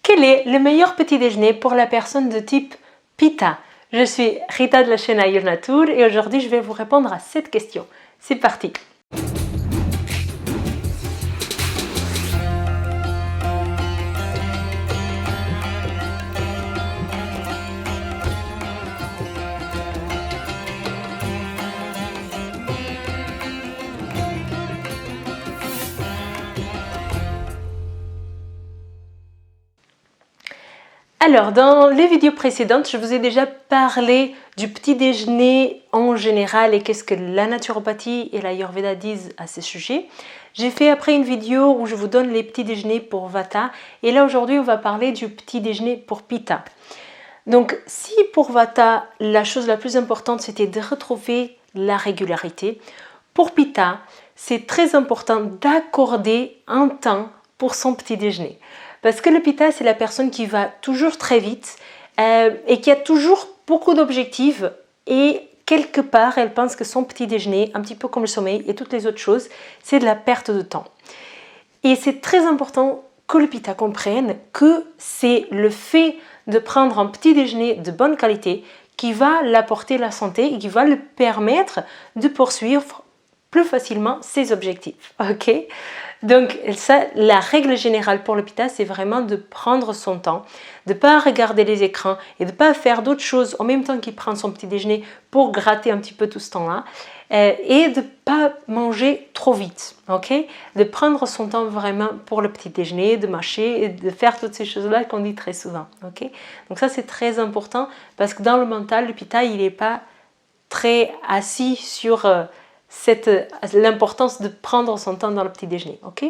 quel est le meilleur petit déjeuner pour la personne de type Pitta? Je suis Rita de la chaîne Ayurnatur et aujourd'hui je vais vous répondre à cette question. C'est parti! Alors, dans les vidéos précédentes, je vous ai déjà parlé du petit déjeuner en général et qu'est-ce que la naturopathie et l'Ayurveda disent à ce sujet. J'ai fait après une vidéo où je vous donne les petits déjeuners pour Vata et là aujourd'hui on va parler du petit déjeuner pour Pitta. Donc si pour Vata, la chose la plus importante c'était de retrouver la régularité, pour Pitta, c'est très important d'accorder un temps pour son petit déjeuner. Parce que le Pitta, c'est la personne qui va toujours très vite et qui a toujours beaucoup d'objectifs et quelque part, elle pense que son petit déjeuner, un petit peu comme le sommeil et toutes les autres choses, c'est de la perte de temps. Et c'est très important que le Pitta comprenne que c'est le fait de prendre un petit déjeuner de bonne qualité qui va l'apporter la santé et qui va le permettre de poursuivre plus facilement ses objectifs. Ok? Donc ça, la règle générale pour le Pitta, c'est vraiment de prendre son temps, de ne pas regarder les écrans et de ne pas faire d'autres choses en même temps qu'il prend son petit déjeuner pour gratter un petit peu tout ce temps-là et de ne pas manger trop vite, ok? De prendre son temps vraiment pour le petit déjeuner, de mâcher et de faire toutes ces choses-là qu'on dit très souvent, ok? Donc ça, c'est très important parce que dans le mental, le Pitta, il n'est pas très assis sur l'importance de prendre son temps dans le petit déjeuner, ok?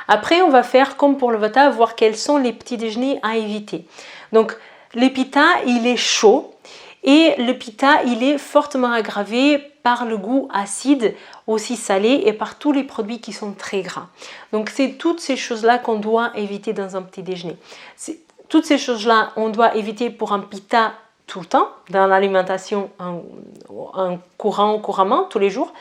Après, on va faire comme pour le Vata, voir quels sont les petits déjeuners à éviter. Donc, le Pitta, il est chaud et le Pitta, il est fortement aggravé par le goût acide, aussi salé et par tous les produits qui sont très gras. Donc, c'est toutes ces choses-là qu'on doit éviter dans un petit déjeuner. Toutes ces choses-là, on doit éviter pour un Pitta tout le temps, dans l'alimentation couramment, tous les jours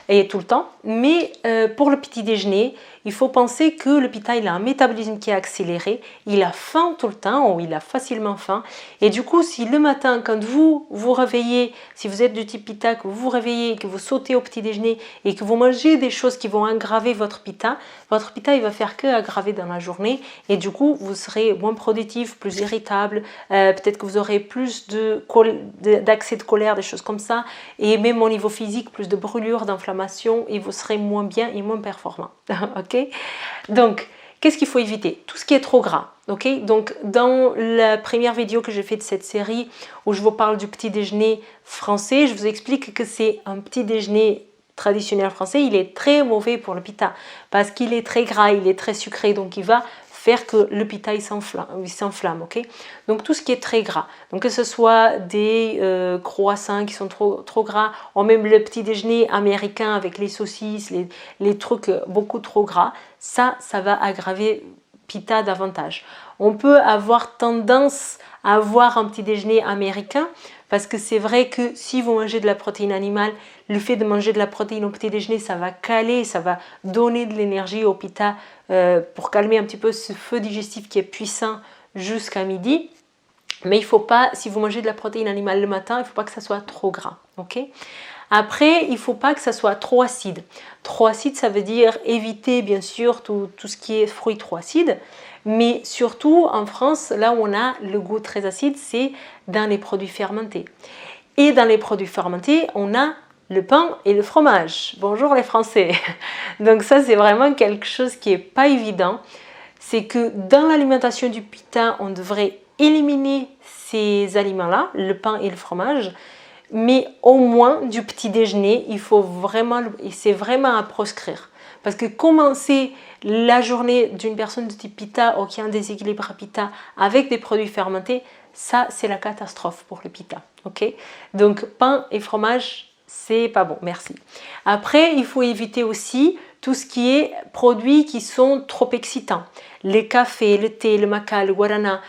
et tout le temps. Mais pour le petit déjeuner, il faut penser que le Pitta, il a un métabolisme qui est accéléré, il a faim tout le temps, ou il a facilement faim. Et du coup, si le matin, quand vous vous réveillez, si vous êtes du type Pitta, que vous vous réveillez, que vous sautez au petit déjeuner et que vous mangez des choses qui vont aggraver votre Pitta, il va faire que aggraver dans la journée. Et du coup, vous serez moins productif, plus irritable, peut-être que vous aurez plus d'accès de colère, des choses comme ça. Et même au niveau physique, plus de brûlure, d'inflammation, et vous serez moins bien et moins performant. Ok? Donc, qu'est-ce qu'il faut éviter? Tout ce qui est trop gras. Ok? Donc, dans la première vidéo que j'ai fait de cette série, où je vous parle du petit déjeuner français, je vous explique que c'est un petit déjeuner traditionnel français. Il est très mauvais pour le Pitta parce qu'il est très gras, il est très sucré, donc il va faire que le Pitta il s'enflamme, ok? Donc tout ce qui est très gras, donc que ce soit des croissants qui sont trop gras, ou même le petit déjeuner américain avec les saucisses, les trucs beaucoup trop gras, ça va aggraver Pitta davantage. On peut avoir tendance à avoir un petit déjeuner américain parce que c'est vrai que si vous mangez de la protéine animale, le fait de manger de la protéine au petit déjeuner, ça va caler, ça va donner de l'énergie au Pitta pour calmer un petit peu ce feu digestif qui est puissant jusqu'à midi. Mais il ne faut pas, si vous mangez de la protéine animale le matin, il ne faut pas que ça soit trop gras. Ok? Après, il ne faut pas que ça soit trop acide. Trop acide, ça veut dire éviter bien sûr tout ce qui est fruits trop acides. Mais surtout en France, là où on a le goût très acide, c'est dans les produits fermentés. Et dans les produits fermentés, on a le pain et le fromage. Bonjour les Français. Donc ça, c'est vraiment quelque chose qui n'est pas évident. C'est que dans l'alimentation du Pitta, on devrait éliminer ces aliments-là, le pain et le fromage. Mais au moins du petit déjeuner, c'est vraiment à proscrire. Parce que commencer la journée d'une personne de type Pitta ou qui a un déséquilibre Pitta avec des produits fermentés, ça c'est la catastrophe pour le Pitta. Okay? Donc pain et fromage, c'est pas bon, merci. Après, il faut éviter aussi tout ce qui est produits qui sont trop excitants. Les cafés, le thé, le maca, le guarana,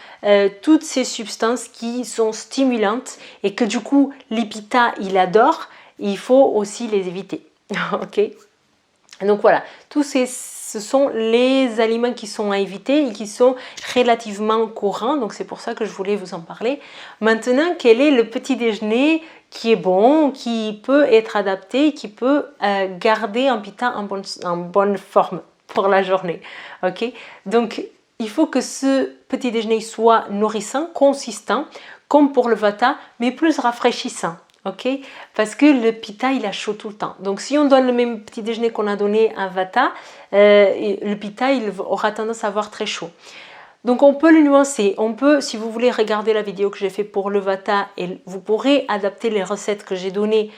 toutes ces substances qui sont stimulantes et que du coup, le Pitta, il adore, il faut aussi les éviter. Ok? Donc voilà, tous ces ce sont les aliments qui sont à éviter et qui sont relativement courants. Donc c'est pour ça que je voulais vous en parler. Maintenant, quel est le petit déjeuner qui est bon, qui peut être adapté, qui peut garder un pita en bonne forme pour la journée. Ok, donc il faut que ce petit déjeuner soit nourrissant, consistant, comme pour le vata, mais plus rafraîchissant. Ok, parce que le pita il a chaud tout le temps. Donc si on donne le même petit déjeuner qu'on a donné à vata, le pita il aura tendance à avoir très chaud. Donc on peut le nuancer, on peut, si vous voulez regarder la vidéo que j'ai fait pour le vata, et vous pourrez adapter les recettes que j'ai données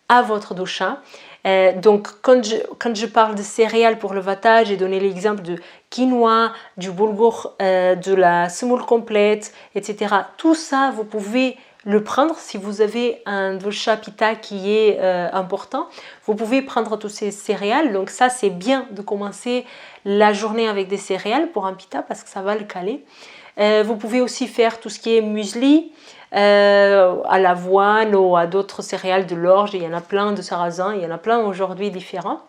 à votre dosha. Donc quand je parle de céréales pour le vata, j'ai donné l'exemple de quinoa, du boulgour, de la semoule complète, etc. Tout ça, vous pouvez le prendre si vous avez un dosha pitta qui est important. Vous pouvez prendre tous ces céréales. Donc ça, c'est bien de commencer la journée avec des céréales pour un pitta parce que ça va le caler. Vous pouvez aussi faire tout ce qui est muesli, à l'avoine ou à d'autres céréales de l'orge. Il y en a plein de sarrasin, il y en a plein aujourd'hui différents.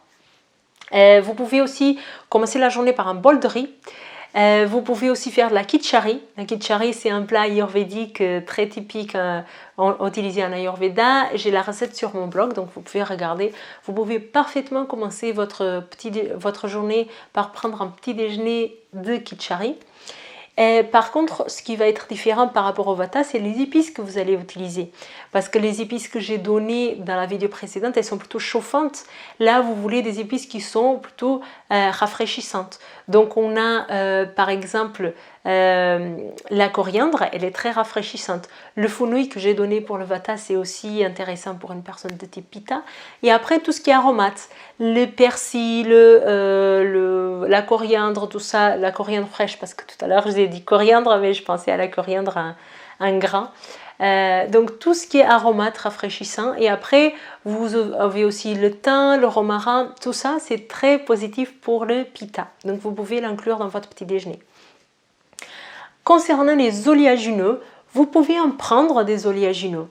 Vous pouvez aussi commencer la journée par un bol de riz. Vous pouvez aussi faire de la khichdi. La khichdi, c'est un plat ayurvédique très typique utilisé en ayurveda. J'ai la recette sur mon blog, donc vous pouvez regarder. Vous pouvez parfaitement commencer votre journée par prendre un petit déjeuner de khichdi. Par contre, ce qui va être différent par rapport au vata, c'est les épices que vous allez utiliser. Parce que les épices que j'ai données dans la vidéo précédente, elles sont plutôt chauffantes. Là, vous voulez des épices qui sont plutôt rafraîchissantes. Donc, on a par exemple la coriandre, elle est très rafraîchissante. Le fenouil que j'ai donné pour le vata, c'est aussi intéressant pour une personne de type pitta. Et après, tout ce qui est aromate, le persil, la coriandre, tout ça, la coriandre fraîche, parce que tout à l'heure, je vous ai dit coriandre, mais je pensais à la coriandre en grain. Donc tout ce qui est aromate rafraîchissant, et après vous avez aussi le thym, le romarin, tout ça c'est très positif pour le pitta, donc vous pouvez l'inclure dans votre petit déjeuner. Concernant les oléagineux, vous pouvez en prendre des oléagineux,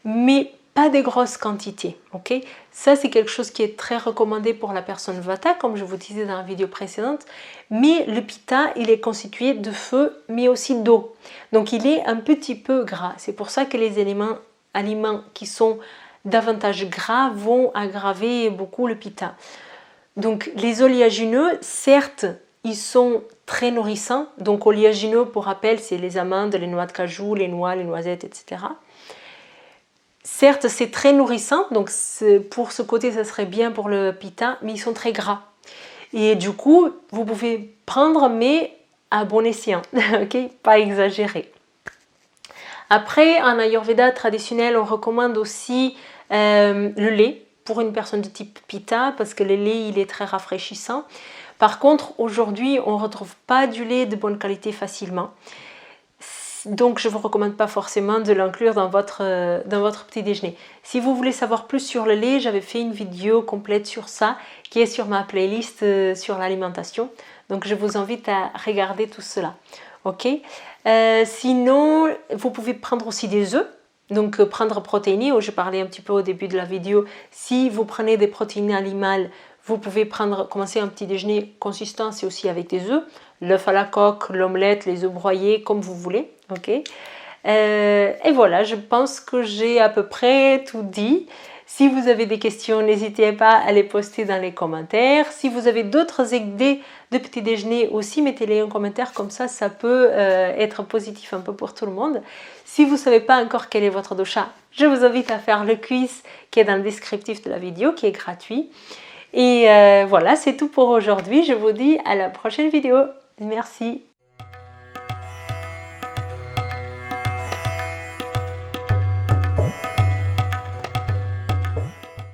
mais pas des grosses quantités, ok? Ça c'est quelque chose qui est très recommandé pour la personne vata, comme je vous disais dans la vidéo précédente, mais le pitta il est constitué de feu mais aussi d'eau, donc il est un petit peu gras. C'est pour ça que les aliments qui sont davantage gras vont aggraver beaucoup le pitta. Donc les oléagineux, certes, ils sont très nourrissants, donc oléagineux pour rappel c'est les amandes, les noix de cajou, les noix, les noisettes, etc. Certes, c'est très nourrissant, donc pour ce côté, ça serait bien pour le pitta, mais ils sont très gras. Et du coup, vous pouvez prendre, mais à bon escient, ok, pas exagéré. Après, en ayurveda traditionnel, on recommande aussi le lait pour une personne de type pitta, parce que le lait, il est très rafraîchissant. Par contre, aujourd'hui, on ne retrouve pas du lait de bonne qualité facilement. Donc je ne vous recommande pas forcément de l'inclure dans votre petit déjeuner. Si vous voulez savoir plus sur le lait, j'avais fait une vidéo complète sur ça qui est sur ma playlist sur l'alimentation. Donc je vous invite à regarder tout cela. Ok. Sinon, vous pouvez prendre aussi des œufs. Donc prendre protéinées, je parlais un petit peu au début de la vidéo. Si vous prenez des protéines animales, vous pouvez commencer un petit déjeuner consistant, c'est aussi avec des œufs. L'œuf à la coque, l'omelette, les œufs broyés, comme vous voulez. Ok. Et voilà, je pense que j'ai à peu près tout dit. Si vous avez des questions, n'hésitez pas à les poster dans les commentaires. Si vous avez d'autres idées de petit déjeuner aussi, mettez-les en commentaire, comme ça peut être positif un peu pour tout le monde. Si vous ne savez pas encore quel est votre dosha, je vous invite à faire le quiz qui est dans le descriptif de la vidéo, qui est gratuit. Et voilà, c'est tout pour aujourd'hui. Je vous dis à la prochaine vidéo. Merci.